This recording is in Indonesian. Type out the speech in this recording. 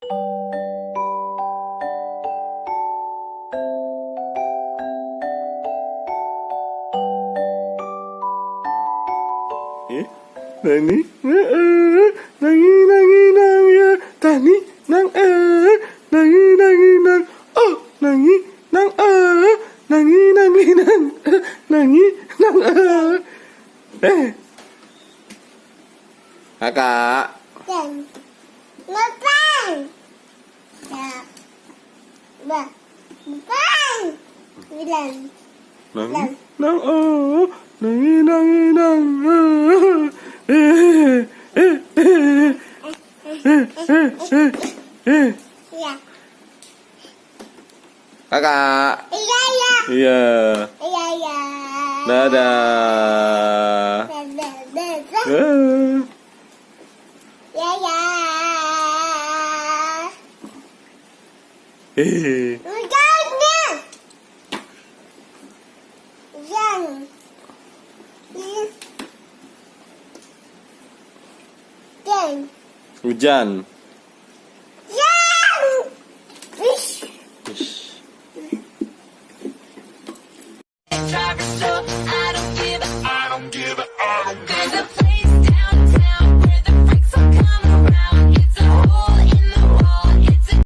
Nani, nangi nang ya, tani nang nangi nang, oh nangi nang nangi nang nangi nang kakak. Ngapain? Ya, ngapain? Bilang. Nangi nang nangi nang Ya. kakak. Iya, iya. Iya. Iya, iya. Dadah. Dadah. Eh. Ya, ya. Hujannya. Hujan. Hujan. Hujan.